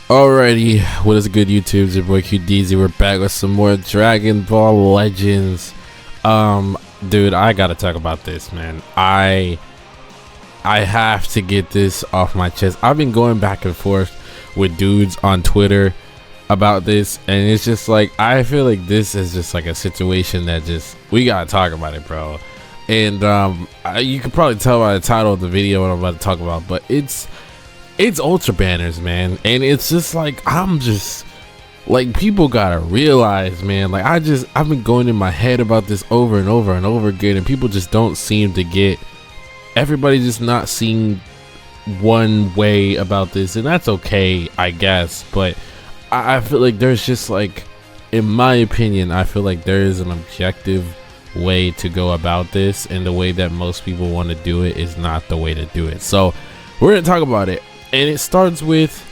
Alrighty, what is good, YouTube? It's your boy QDZ. We're back with some more Dragon Ball Legends. Dude, I gotta talk about this, man. I have to get this off my chest. I've been going back and forth with dudes on Twitter about this, and it's just like, I feel like this is just like a situation that just, we gotta talk about it, bro. And you can probably tell by the title of the video what I'm about to talk about, but it's ultra banners, man. And it's just like, I'm just like, people gotta realize, man, like, I've been going in my head about this over and over and over again, and people just don't seem to get, everybody just not seeing one way about this, and that's okay, I guess. But I feel like there's just like, in my opinion, I feel like there is an objective way to go about this, and the way that most people want to do it is not the way to do it. So we're gonna talk about it. And it starts with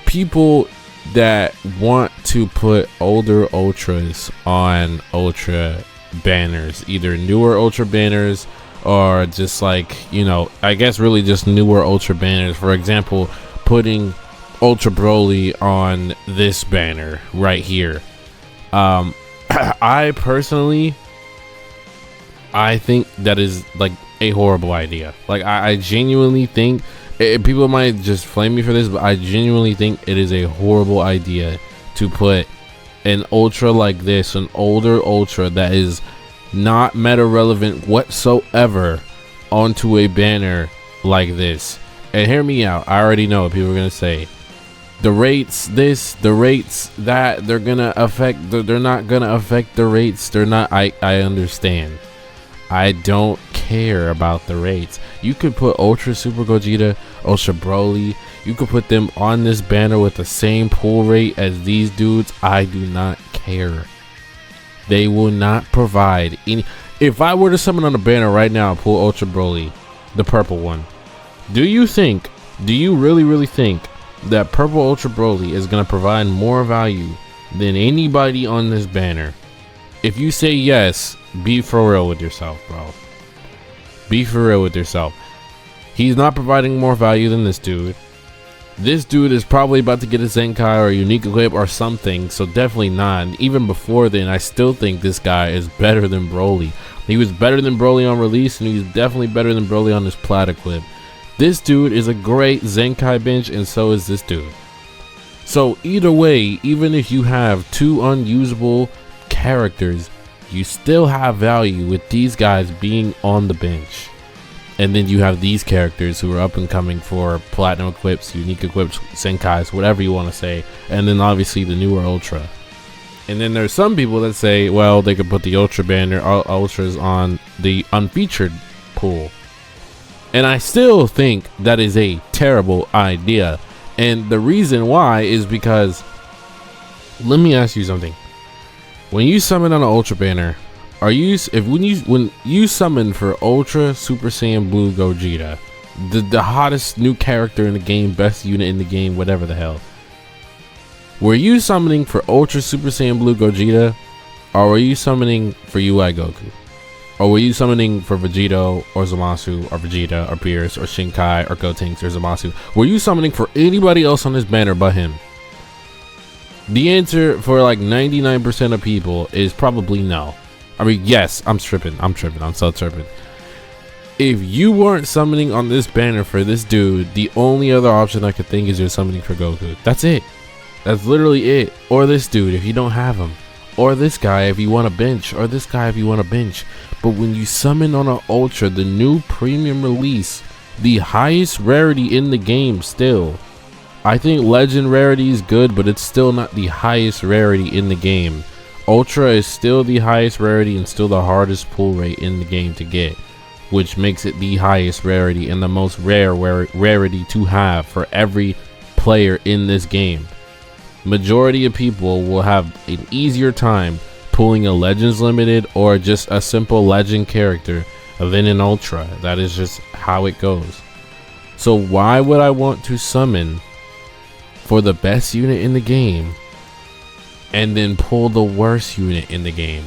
people that want to put older ultras on ultra banners, either newer ultra banners or just like, you know, I guess really just newer ultra banners. For example, putting Ultra Broly on this banner right here. I personally, I think that is like a horrible idea. Like, I genuinely think, people might just flame me for this, but I genuinely think it is a horrible idea to put an ultra like this, an older ultra that is not meta relevant whatsoever, onto a banner like this. And hear me out, I already know what people are gonna say. The rates this, the rates that, they're gonna affect, they're not gonna affect the rates. They're not, I understand. I don't care about the rates. You could put Ultra Super Gogeta, Ultra Broly, you could put them on this banner with the same pull rate as these dudes. I do not care. They will not provide any. If I were to summon on a banner right now, pull Ultra Broly, the purple one, do you really think that purple Ultra Broly is going to provide more value than anybody on this banner? If you say yes, be for real with yourself, bro. Be for real with yourself. He's not providing more value than this dude. This dude is probably about to get a Zenkai or a unique equip or something, so definitely not. And even before then, I still think this guy is better than Broly. He was better than Broly on release, and he's definitely better than Broly on this plat equip. This dude is a great Zenkai bench, and so is this dude. So either way, even if you have two unusable characters, you still have value with these guys being on the bench. And then you have these characters who are up and coming for platinum equips, unique equips, Zenkais, whatever you want to say, and then obviously the newer ultra. And then there's some people that say, well, they could put the ultra banner ultras on the unfeatured pool, and I still think that is a terrible idea. And the reason why is because, let me ask you something. When you summon on an ultra banner, are you, when you summon for Ultra Super Saiyan Blue Gogeta, the hottest new character in the game, best unit in the game, whatever the hell, were you summoning for Ultra Super Saiyan Blue Gogeta, or were you summoning for UI Goku, or were you summoning for Vegito or Zamasu or Vegeta or Beerus or Shinkai or Gotenks or Zamasu? Were you summoning for anybody else on this banner but him? The answer for like 99% of people is probably no. I mean, yes, I'm so tripping. If you weren't summoning on this banner for this dude, the only other option I could think is you're summoning for Goku. That's it. That's literally it. Or this dude if you don't have him. Or this guy if you want to bench. Or this guy if you want to bench. But when you summon on an Ultra, the new premium release, the highest rarity in the game still, I think legend rarity is good, but it's still not the highest rarity in the game. Ultra is still the highest rarity and still the hardest pull rate in the game to get, which makes it the highest rarity and the most rare rarity to have for every player in this game. Majority of people will have an easier time pulling a Legends Limited or just a simple legend character than an Ultra. That is just how it goes. So why would I want to summon for the best unit in the game and then pull the worst unit in the game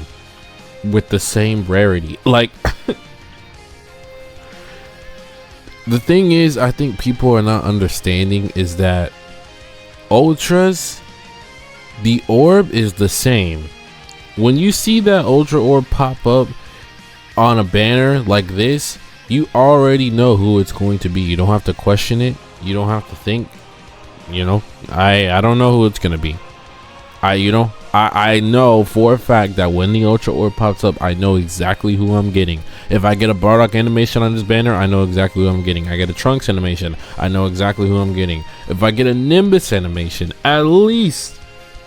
with the same rarity? Like, the thing is, I think people are not understanding is that Ultras, the orb is the same. When you see that Ultra orb pop up on a banner like this, you already know who it's going to be. You don't have to question it. You don't have to think. You know, I don't know who it's gonna be. I know for a fact that when the Ultra orb pops up, I know exactly who I'm getting. If I get a Bardock animation on this banner, I know exactly who I'm getting. I get a Trunks animation, I know exactly who I'm getting. If I get a Nimbus animation, at least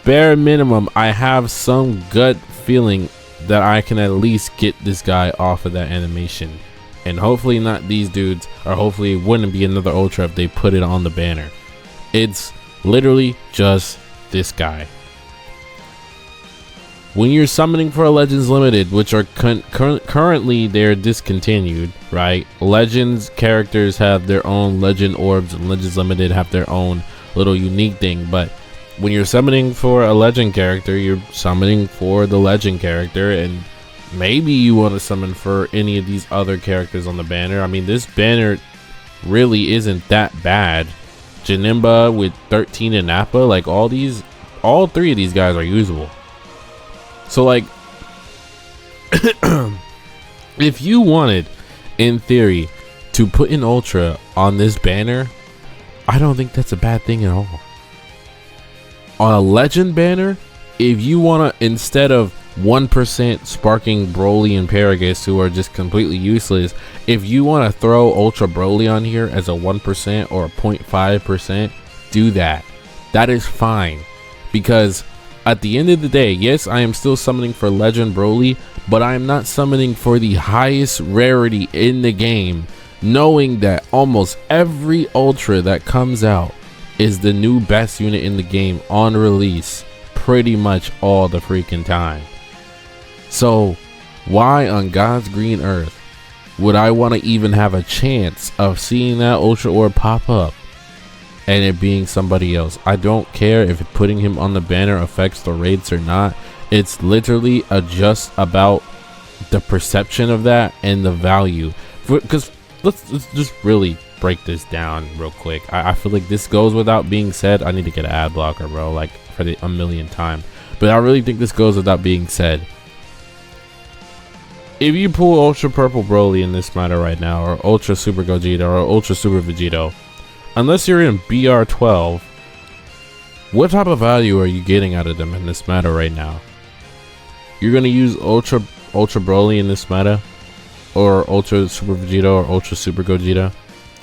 bare minimum, I have some gut feeling that I can at least get this guy off of that animation. And hopefully not these dudes, or hopefully it wouldn't be another Ultra if they put it on the banner. It's literally just this guy. When you're summoning for a Legends Limited, which are currently they're discontinued, right? Legends characters have their own Legend Orbs, and Legends Limited have their own little unique thing. But when you're summoning for a Legend character, you're summoning for the Legend character, and maybe you want to summon for any of these other characters on the banner. I mean, this banner really isn't that bad. Janemba with 13 and Nappa, like all three of these guys are usable. So like, if you wanted, in theory, to put an Ultra on this banner, I don't think that's a bad thing at all. On a Legend banner, if you want to, instead of 1% sparking Broly and Paragus, who are just completely useless, if you want to throw Ultra Broly on here as a 1% or a 0.5%, do that. That is fine, because at the end of the day, yes, I am still summoning for Legend Broly, but I am not summoning for the highest rarity in the game, knowing that almost every Ultra that comes out is the new best unit in the game on release pretty much all the freaking time. So why on God's green earth would I want to even have a chance of seeing that Ultra orb pop up and it being somebody else? I don't care if putting him on the banner affects the rates or not. It's literally just about the perception of that and the value. Because let's just really break this down real quick. I feel like this goes without being said. I need to get an ad blocker, bro, like for the 1,000,000th time. But I really think this goes without being said. If you pull Ultra Purple Broly in this matter right now, or Ultra Super Gogeta, or Ultra Super Vegito, unless you're in BR12, what type of value are you getting out of them in this meta right now? You're gonna use Ultra Broly in this meta, or Ultra Super Vegito, or Ultra Super Gogeta.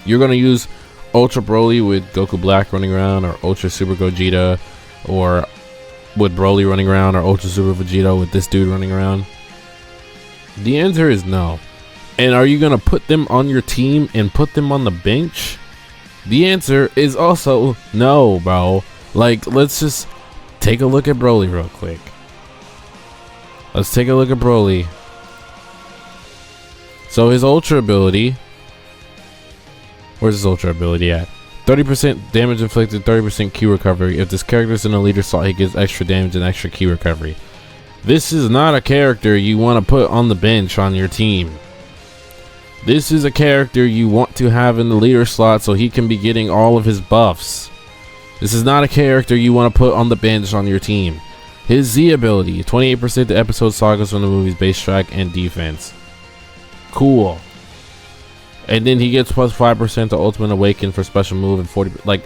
You're gonna use Ultra Broly with Goku Black running around, or Ultra Super Gogeta, or with Broly running around, or Ultra Super Vegito with this dude running around. The answer is no. And are you gonna put them on your team and put them on the bench? The answer is also no, bro. Like, let's just take a look at Broly real quick. Let's take a look at Broly. So his Ultra ability, where's his Ultra ability at? 30% damage inflicted, 30% Q recovery. If this character is in a leader slot, he gets extra damage and extra Q recovery. This is not a character you want to put on the bench on your team. This is a character you want to have in the leader slot so he can be getting all of his buffs. This is not a character you want to put on the bench on your team. His Z ability, 28% to episode sagas from the movie's base track and defense. Cool. And then he gets plus 5% to Ultimate Awaken for special move and 40. Like,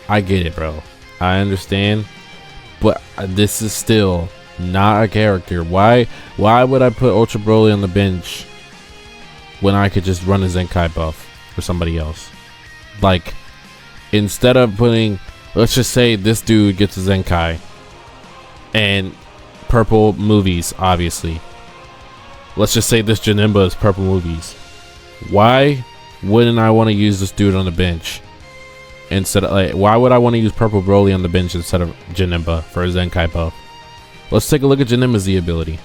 I get it, bro. I understand. But this is still not a character. Why would I put Ultra Broly on the bench when I could just run a Zenkai buff for somebody else? Like, instead of putting, let's just say this dude gets a Zenkai and purple movies, obviously. Let's just say this Janemba is purple movies. Why wouldn't I want to use this dude on the bench instead of, like, why would I want to use purple Broly on the bench instead of Janemba for a Zenkai buff? Let's take a look at Janemba's Z ability.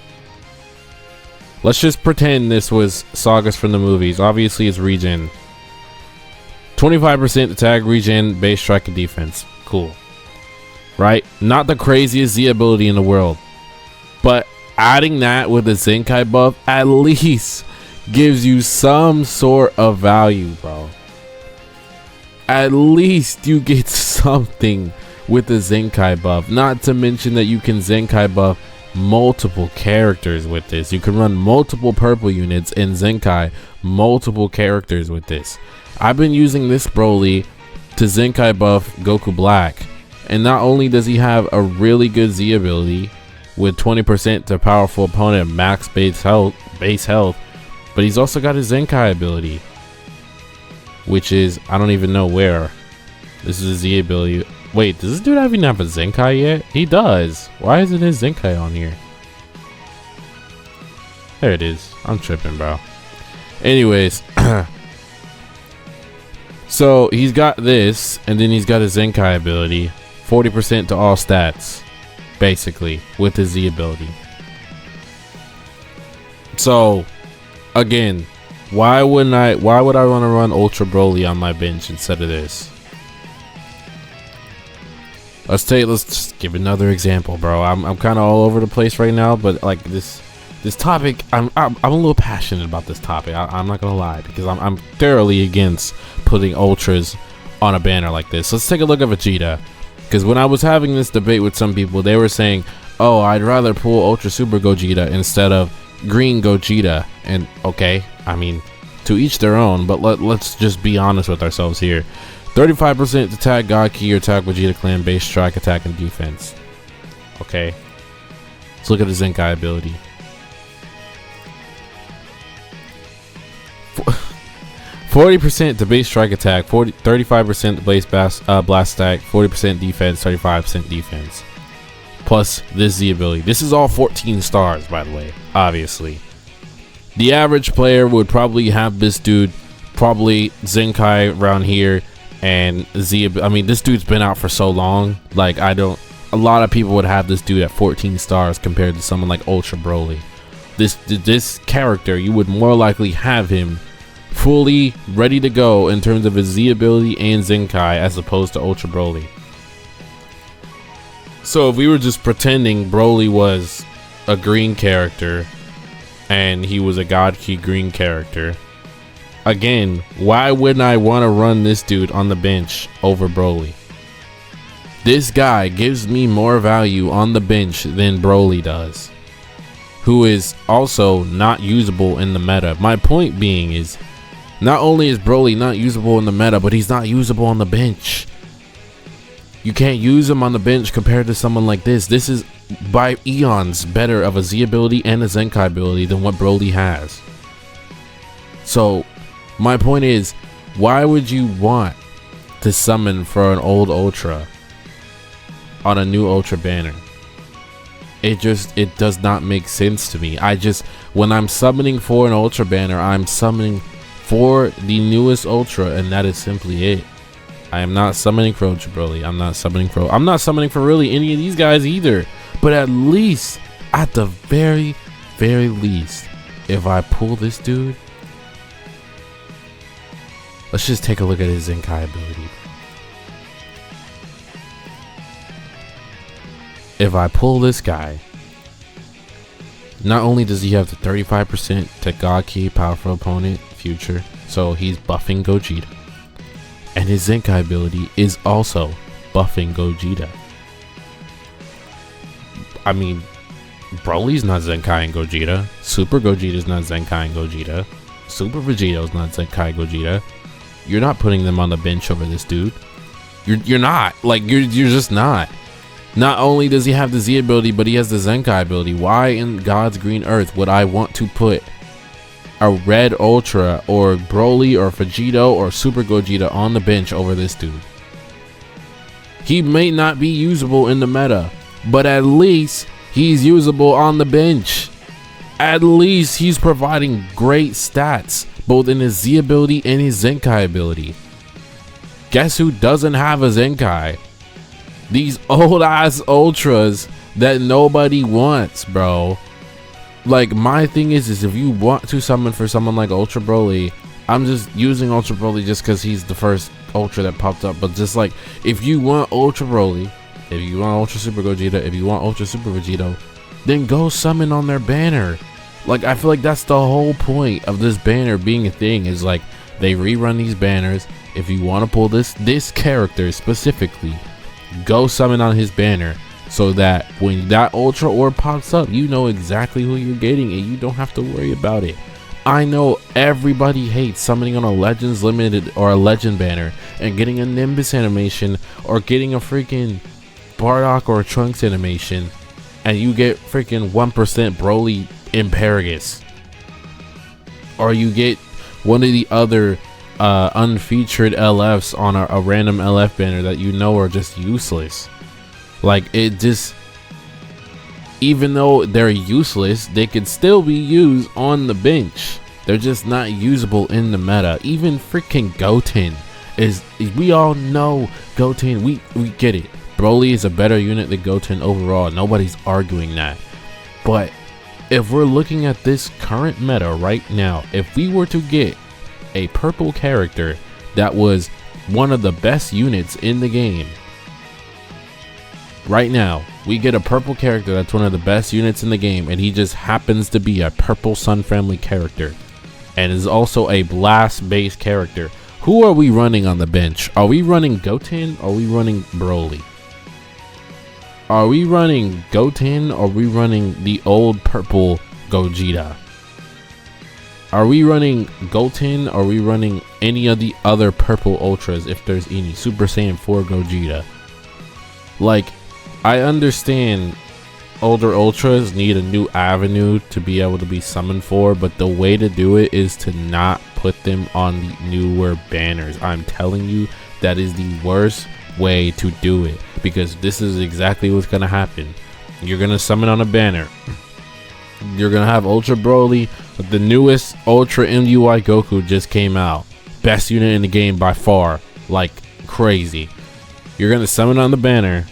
Let's just pretend this was sagas from the movies. Obviously it's regen. 25% attack, regen, base strike, and defense. Cool. Right? Not the craziest Z ability in the world. But adding that with a Zenkai buff at least gives you some sort of value, bro. At least you get something with the Zenkai buff. Not to mention that you can Zenkai buff multiple characters with this. You can run multiple purple units and Zenkai multiple characters with this. I've been using this Broly to Zenkai buff Goku Black, and not only does he have a really good Z ability with 20% to powerful opponent max base health, but he's also got his Zenkai ability, which is, I don't even know where. This is a Z ability. Wait, does this dude even have a Zenkai yet? He does. Why isn't his Zenkai on here? There it is. I'm tripping, bro. Anyways, so he's got this, and then he's got his Zenkai ability, 40% to all stats, basically, with his Z ability. So, again, why would I want to run Ultra Broly on my bench instead of this? Let's just give another example, bro. I'm kind of all over the place right now, but like this topic, I'm a little passionate about this topic. I'm not gonna lie, because I'm thoroughly against putting ultras on a banner like this. Let's take a look at Vegeta, because when I was having this debate with some people, they were saying, oh, I'd rather pull Ultra Super Gogeta instead of Green Gogeta. And okay, I mean, to each their own, but let's just be honest with ourselves here. 35% to tag God Key or tag Vegeta Clan base strike, attack, and defense. Okay, let's look at his Zenkai ability. 40% to base strike attack, 35% to base blast stack, 40% defense, 35% defense. Plus this Z ability. This is all 14 stars, by the way, obviously. The average player would probably have this dude, probably Zenkai around here, and I mean, this dude's been out for so long, like, a lot of people would have this dude at 14 stars compared to someone like Ultra Broly. This character, you would more likely have him fully ready to go in terms of his Z ability and Zenkai, as opposed to Ultra Broly. So if we were just pretending Broly was a green character and he was a God Key green character, again, why wouldn't I want to run this dude on the bench over Broly? This guy gives me more value on the bench than Broly does, who is also not usable in the meta. My point being is, not only is Broly not usable in the meta, but he's not usable on the bench. You can't use him on the bench compared to someone like this. This is by eons better of a Z ability and a Zenkai ability than what Broly has. So my point is, why would you want to summon for an old Ultra on a new Ultra banner? It does not make sense to me. When I'm summoning for an Ultra banner, I'm summoning for the newest Ultra, and that is simply it. I am not summoning for Ultra Broly. I'm not summoning for really any of these guys either. But at least, at the very, very least, if I pull this dude, let's just take a look at his Zenkai ability. If I pull this guy, not only does he have the 35% to God Key powerful opponent future, so he's buffing Gogeta, and his Zenkai ability is also buffing Gogeta. I mean, Broly's not Zenkai and Gogeta. Super Gogeta's not Zenkai and Gogeta. Super Vegeto's not Zenkai Gogeta. You're not putting them on the bench over this dude. You're not. Like, you're just not. Not only does he have the Z ability, but he has the Zenkai ability. Why in God's green earth would I want to put a red Ultra or Broly or Vegito or Super Gogeta on the bench over this dude? He may not be usable in the meta, but at least he's usable on the bench. At least he's providing great stats, both in his Z ability and his Zenkai ability. Guess who doesn't have a Zenkai? These old ass Ultras that nobody wants, bro. Like, my thing is if you want to summon for someone like Ultra Broly, I'm just using Ultra Broly just because he's the first Ultra that popped up. But just like, if you want Ultra Broly, if you want Ultra Super Gogeta, if you want Ultra Super Vegito, then go summon on their banner. Like, I feel like that's the whole point of this banner being a thing, is like, they rerun these banners. If you want to pull this character specifically, go summon on his banner, so that when that ultra orb pops up, you know exactly who you're getting and you don't have to worry about it. I know everybody hates summoning on a Legends Limited or a Legend banner and getting a Nimbus animation or getting a freaking Bardock or a Trunks animation, and you get freaking 1% Broly Imperagus, or you get one of the other unfeatured LFs on a random LF banner that you know are just useless. Like, it just, even though they're useless, they could still be used on the bench. They're just not usable in the meta. Even freaking Goten is, we all know Goten, we get it. Broly is a better unit than Goten overall. Nobody's arguing that. But if we're looking at this current meta right now, if we were to get a purple character that was one of the best units in the game, right now, we get a purple character that's one of the best units in the game, and he just happens to be a purple Sun family character and is also a blast based character. Who are we running on the bench? Are we running Goten or are we running Broly? Are we running Goten or are we running the old purple Gogeta? Are we running Goten or are we running any of the other purple ultras, if there's any? Super Saiyan 4 Gogeta. Like, I understand older ultras need a new avenue to be able to be summoned for, but the way to do it is to not put them on the newer banners. I'm telling you, that is the worst way to do it, because this is exactly what's gonna happen. You're gonna summon on a banner, you're gonna have Ultra Broly, but the newest Ultra MUI Goku just came out, best unit in the game by far, like crazy. You're gonna summon on the banner,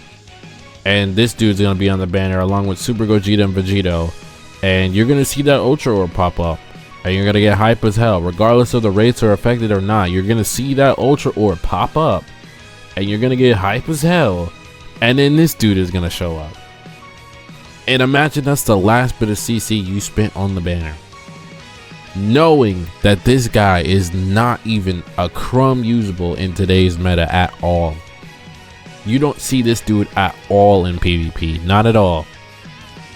and this dude's gonna be on the banner along with Super Gogeta and Vegito, and you're gonna see that Ultra Orb pop up, and you're gonna get hype as hell, regardless of the rates are affected or not. You're gonna see that Ultra Orb pop up, and you're gonna get hype as hell, and then this dude is gonna show up. And imagine that's the last bit of CC you spent on the banner, knowing that this guy is not even a crumb usable in today's meta at all. You don't see this dude at all in PvP, not at all.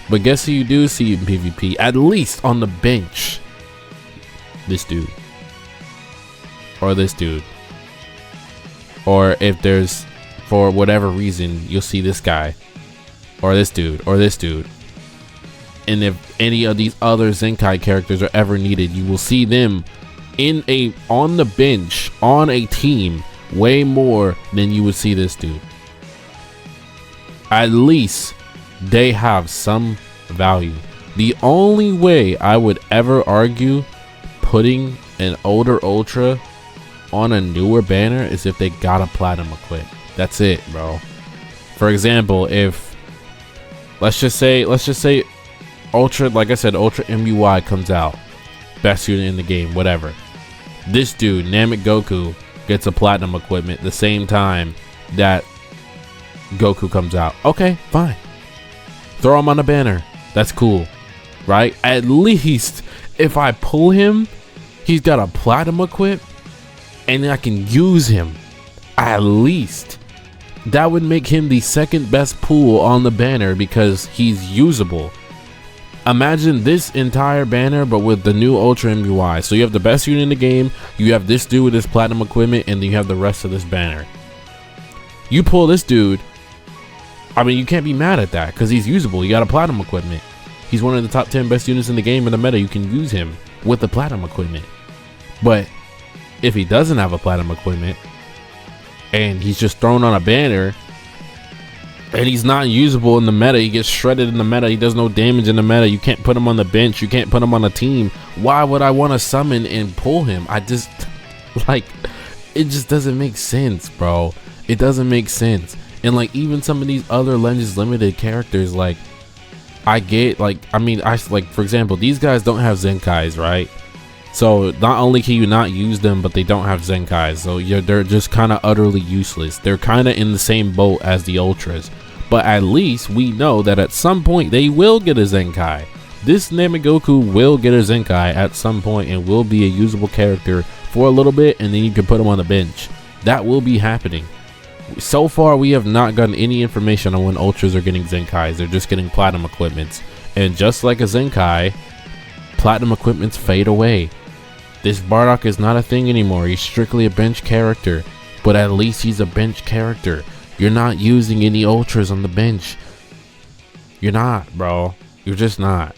But guess who you do see in PvP, at least on the bench? This dude. Or this dude. Or if there's, for whatever reason, you'll see this guy. Or this dude. Or this dude. And if any of these other Zenkai characters are ever needed, you will see them on the bench, on a team, way more than you would see this dude. At least they have some value. The only way I would ever argue putting an older ultra on a newer banner is if they got a platinum equip. That's it, bro. For example, if let's just say ultra, like I said, Ultra MUI comes out, best unit in the game, whatever. This dude, Namek Goku, gets a platinum equipment the same time that Goku comes out. Okay, fine. Throw him on a banner. That's cool, right? At least if I pull him, he's got a platinum equip and I can use him. At least that would make him the second best pull on the banner because he's usable. Imagine this entire banner but with the new Ultra MUI. So you have the best unit in the game, you have this dude with his platinum equipment, and then you have the rest of this banner. You pull this dude, I mean, you can't be mad at that because he's usable. You got a platinum equipment. He's one of the top 10 best units in the game in the meta. You can use him with the platinum equipment. But if he doesn't have a platinum equipment and he's just thrown on a banner and he's not usable in the meta, he gets shredded in the meta, he does no damage in the meta, you can't put him on the bench, you can't put him on a team, why would I want to summon and pull him? I just, like, it just doesn't make sense, bro. It doesn't make sense. And like even some of these other Legends Limited characters, like I get, like, I mean, like for example, these guys don't have Zenkais, right? So not only can you not use them, but they don't have Zenkais, so they're just kind of utterly useless. They're kind of in the same boat as the Ultras, but at least we know that at some point they will get a Zenkai. This Namek Goku will get a Zenkai at some point and will be a usable character for a little bit, and then you can put him on the bench. That will be happening. So far, we have not gotten any information on when Ultras are getting Zenkais. They're just getting Platinum equipments. And just like a Zenkai, Platinum equipments fade away. This Bardock is not a thing anymore. He's strictly a bench character. But at least he's a bench character. You're not using any Ultras on the bench. You're not, bro. You're just not.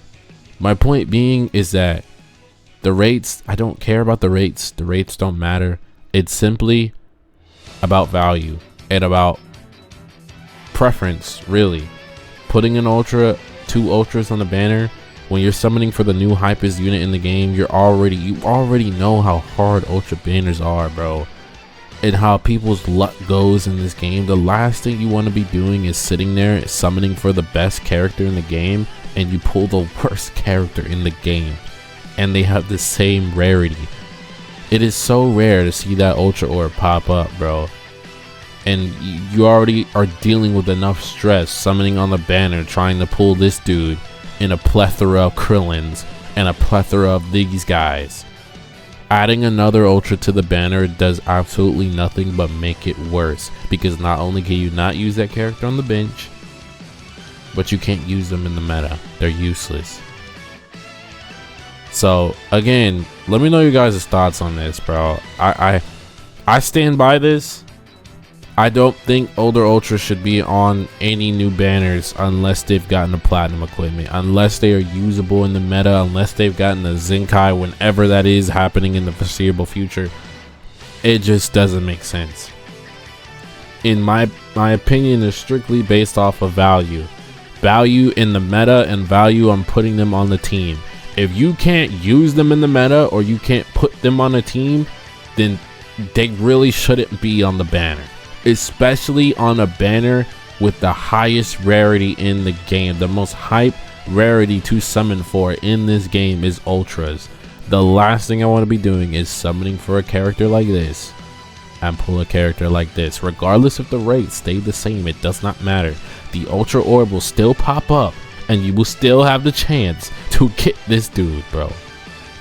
My point being is that the rates, I don't care about the rates. The rates don't matter. It's simply about value and about preference, really. Putting an Ultra, 2 Ultras on the banner when you're summoning for the new hypest unit in the game, you already know how hard Ultra banners are, bro. And how people's luck goes in this game. The last thing you want to be doing is sitting there summoning for the best character in the game and you pull the worst character in the game and they have the same rarity. It is so rare to see that Ultra Orb pop up, bro. And you already are dealing with enough stress summoning on the banner trying to pull this dude in a plethora of Krillins and a plethora of these guys. Adding another Ultra to the banner does absolutely nothing but make it worse, because not only can you not use that character on the bench, but you can't use them in the meta. They're useless. So again, let me know you guys' thoughts on this, bro. I stand by this. I don't think older Ultras should be on any new banners unless they've gotten a Platinum equipment, unless they are usable in the meta, unless they've gotten a Zenkai whenever that is happening in the foreseeable future. It just doesn't make sense. In my opinion, is strictly based off of value in the meta and value on putting them on the team. If you can't use them in the meta or you can't put them on a team, then they really shouldn't be on the banner. Especially on a banner with the highest rarity in the game. The most hype rarity to summon for in this game is Ultras. The last thing I want to be doing is summoning for a character like this and pull a character like this. Regardless if the rates stay the same, it does not matter. The Ultra Orb will still pop up and you will still have the chance to get this dude, bro.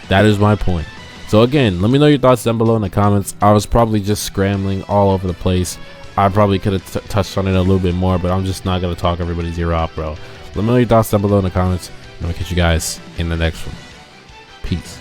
That is my point. So again, let me know your thoughts down below in the comments. I was probably just scrambling all over the place. I probably could have touched on it a little bit more, but I'm just not going to talk everybody's ear off, bro. Let me know your thoughts down below in the comments. And I'll catch you guys in the next one. Peace.